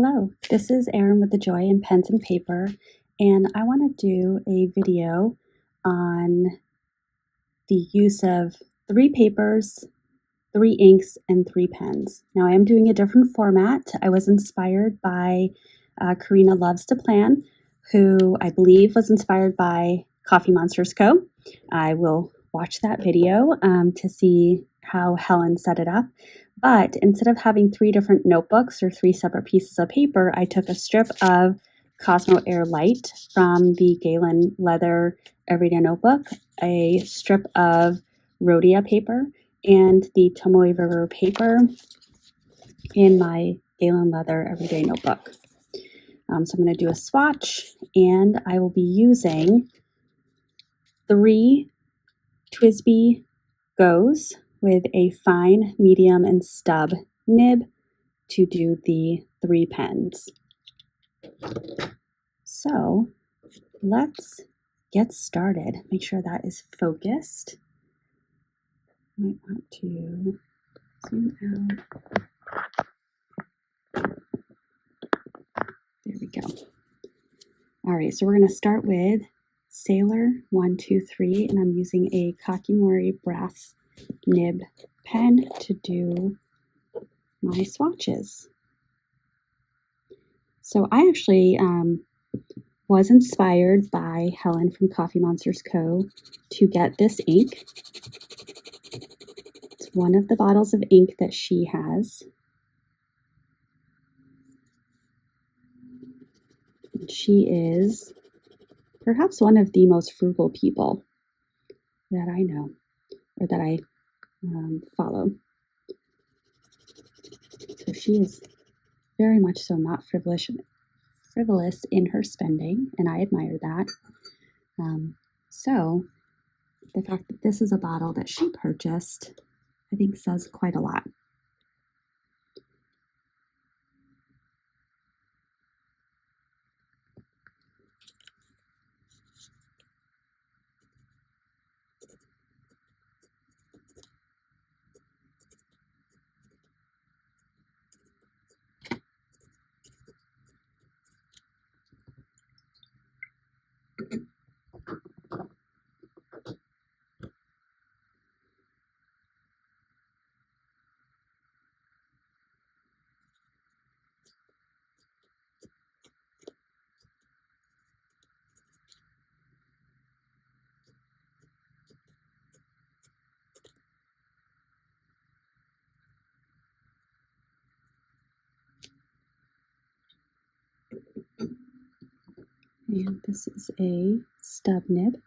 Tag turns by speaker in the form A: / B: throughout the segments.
A: Hello, this is Erin with The Joy in Pens and Paper, and I want to do a video on the use of 3 papers, 3 inks, and 3 pens. Now I am doing a different format. I was inspired by Karina Loves to Plan, who I believe was inspired by Coffee Monsters Co. I will watch that video to see how Helen set it up. But instead of having 3 different notebooks or 3 separate pieces of paper, I took a strip of Cosmo Air Light from the Galen Leather Everyday Notebook, a strip of Rhodia paper, and the Tomoe River paper in my Galen Leather Everyday Notebook. So I'm going to do a swatch, and I will be using 3 TWSBI Goes with a fine, medium, and stub nib to do the 3 pens. So let's get started. Make sure that is focused. Might want to zoom out. There we go. All right, so we're going to start with Sailor 123, and I'm using a Kakimori brass nib pen to do my swatches. So I actually was inspired by Helen from Coffee Monsters Co. to get this ink. It's one of the bottles of ink that she has. She is perhaps one of the most frugal people that I know, or that I follow. So she is very much so not frivolous in her spending, and I admire that. So the fact that this is a bottle that she purchased, I think says quite a lot. And this is a stub nib.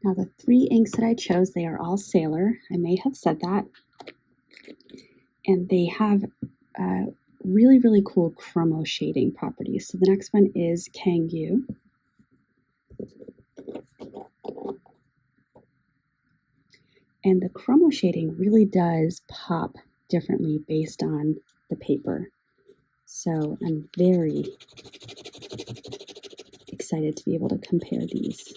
A: Now the 3 inks that I chose, they are all Sailor. I may have said that. And they have really, really cool chromo shading properties. So the next one is Kangyu. And the chromo shading really does pop differently based on the paper. So I'm very excited to be able to compare these.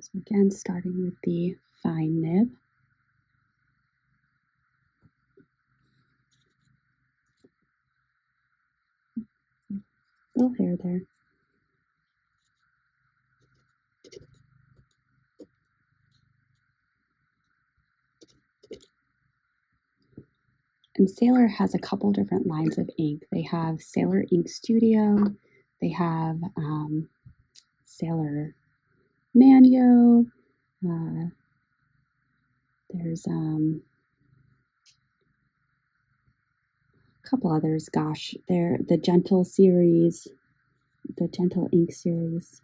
A: So again, starting with the fine nib. Little hair there. And Sailor has a couple different lines of ink. They have Sailor Ink Studio. They have Sailor Manyo. There's a couple others. Gosh, they're the Gentle series, the Gentle Ink series.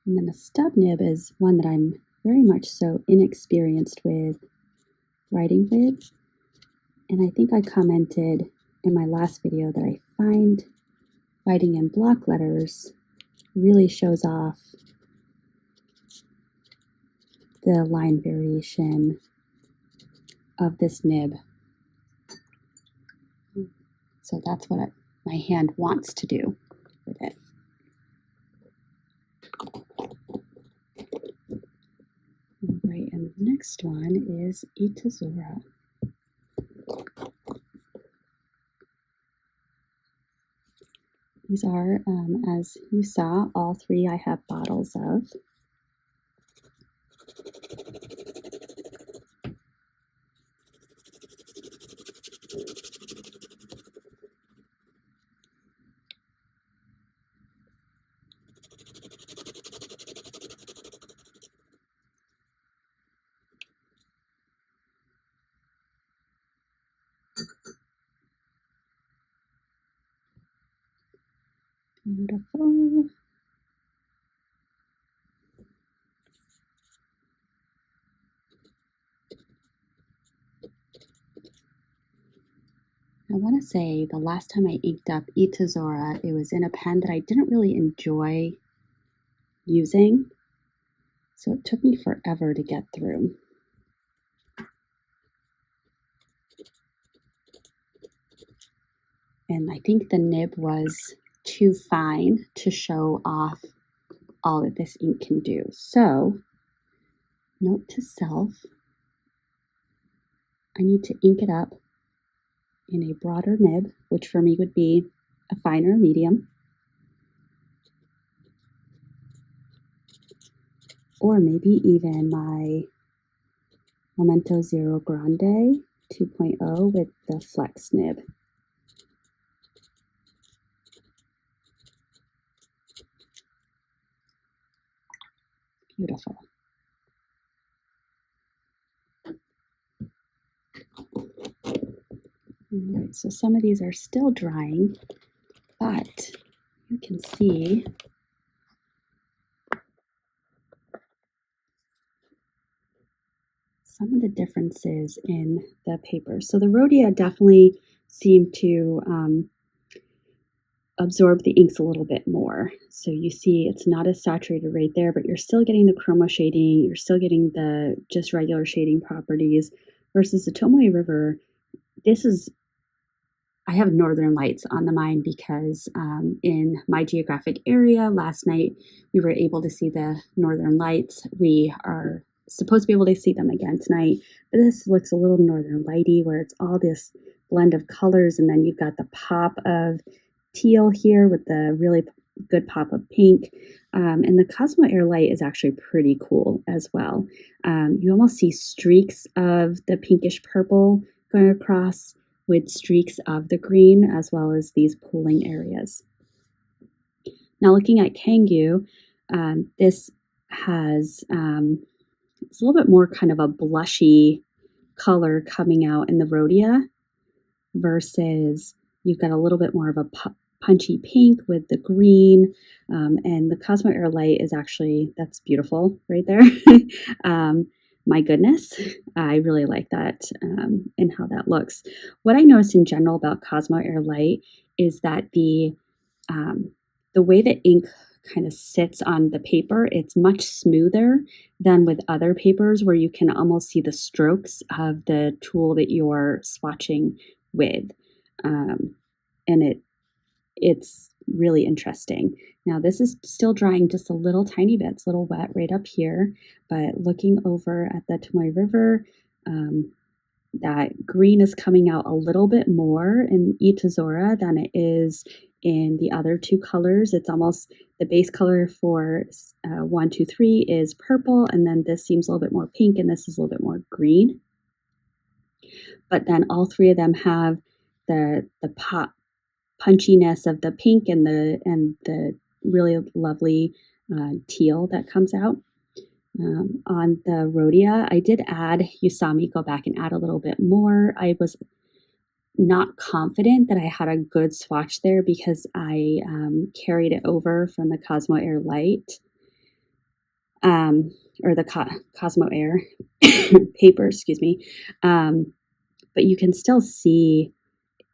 A: And then a stub nib is one that I'm very much so inexperienced with writing with. And I think I commented in my last video that I find writing in block letters really shows off the line variation of this nib. So that's what my hand wants to do with it. All right, and the next one is Itazora. These are, as you saw, all three I have bottles of. Beautiful. I want to say the last time I inked up Itazora, it was in a pen that I didn't really enjoy using, so it took me forever to get through. And I think the nib was too fine to show off all that this ink can do. So, note to self, I need to ink it up in a broader nib, which for me would be a finer medium, or maybe even my Momento Zero Grande 2.0 with the flex nib. Beautiful. All right, so some of these are still drying, but you can see some of the differences in the paper. So the Rhodia definitely seemed to absorb the inks a little bit more. So you see it's not as saturated right there, but you're still getting the chroma shading, you're still getting the just regular shading properties, versus the Tomoe River. This is, I have Northern Lights on the mind because in my geographic area last night, we were able to see the Northern Lights. We are supposed to be able to see them again tonight, but this looks a little Northern Lighty where it's all this blend of colors, and then you've got the pop of teal here with the really good pop of pink. And the Cosmo Air Light is actually pretty cool as well. You almost see streaks of the pinkish purple going across with streaks of the green, as well as these pooling areas. Now looking at Kangoo, this has, it's a little bit more kind of a blushy color coming out in the Rhodia, versus you've got a little bit more of a punchy pink with the green, and the Cosmo Air Light is actually, that's beautiful right there. My goodness, I really like that and how that looks. What I noticed in general about Cosmo Air Light is that the way that ink kind of sits on the paper, it's much smoother than with other papers where you can almost see the strokes of the tool that you're swatching with. And it's really interesting. Now this is still drying just a little tiny bit. It's a little wet right up here, but looking over at the Tomoe River, that green is coming out a little bit more in Itazora than it is in the other two colors. It's almost, the base color for 1, 2, 3 is purple, and then this seems a little bit more pink, and this is a little bit more green. But then all three of them have the pop punchiness of the pink and the really lovely teal that comes out. On the Rhodia, I did add, you saw me go back and add a little bit more. I was not confident that I had a good swatch there because I carried it over from the Cosmo Air Light. or the Cosmo Air paper, excuse me. But you can still see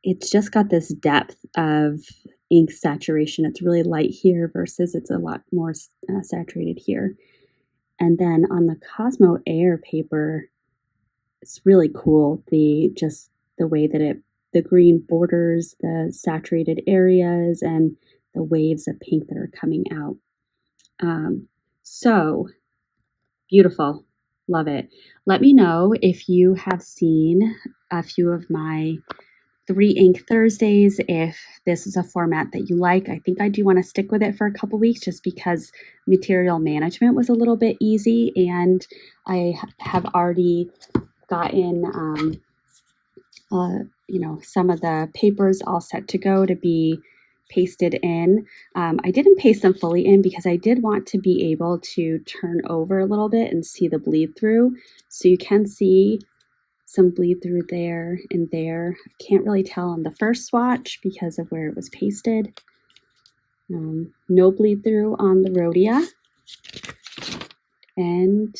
A: it's just got this depth of ink saturation. It's really light here versus it's a lot more saturated here. And then on the Cosmo Air paper, it's really cool. Just the way that the green borders the saturated areas and the waves of pink that are coming out. So beautiful. Love it. Let me know if you have seen a few of my 3 Ink Thursdays, if this is a format that you like. I think I do want to stick with it for a couple weeks just because material management was a little bit easy, and I have already gotten some of the papers all set to go to be pasted in. I didn't paste them fully in because I did want to be able to turn over a little bit and see the bleed through. So you can see some bleed through there and there. I can't really tell on the first swatch because of where it was pasted. No bleed through on the Rhodia. And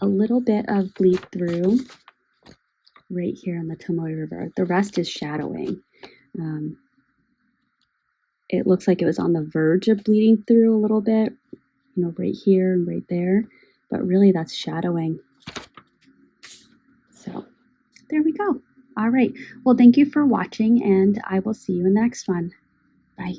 A: a little bit of bleed through right here on the Tomoe River. The rest is shadowing. It looks like it was on the verge of bleeding through a little bit, right here and right there, but really that's shadowing. So there we go. All right. Well, thank you for watching, and I will see you in the next one. Bye.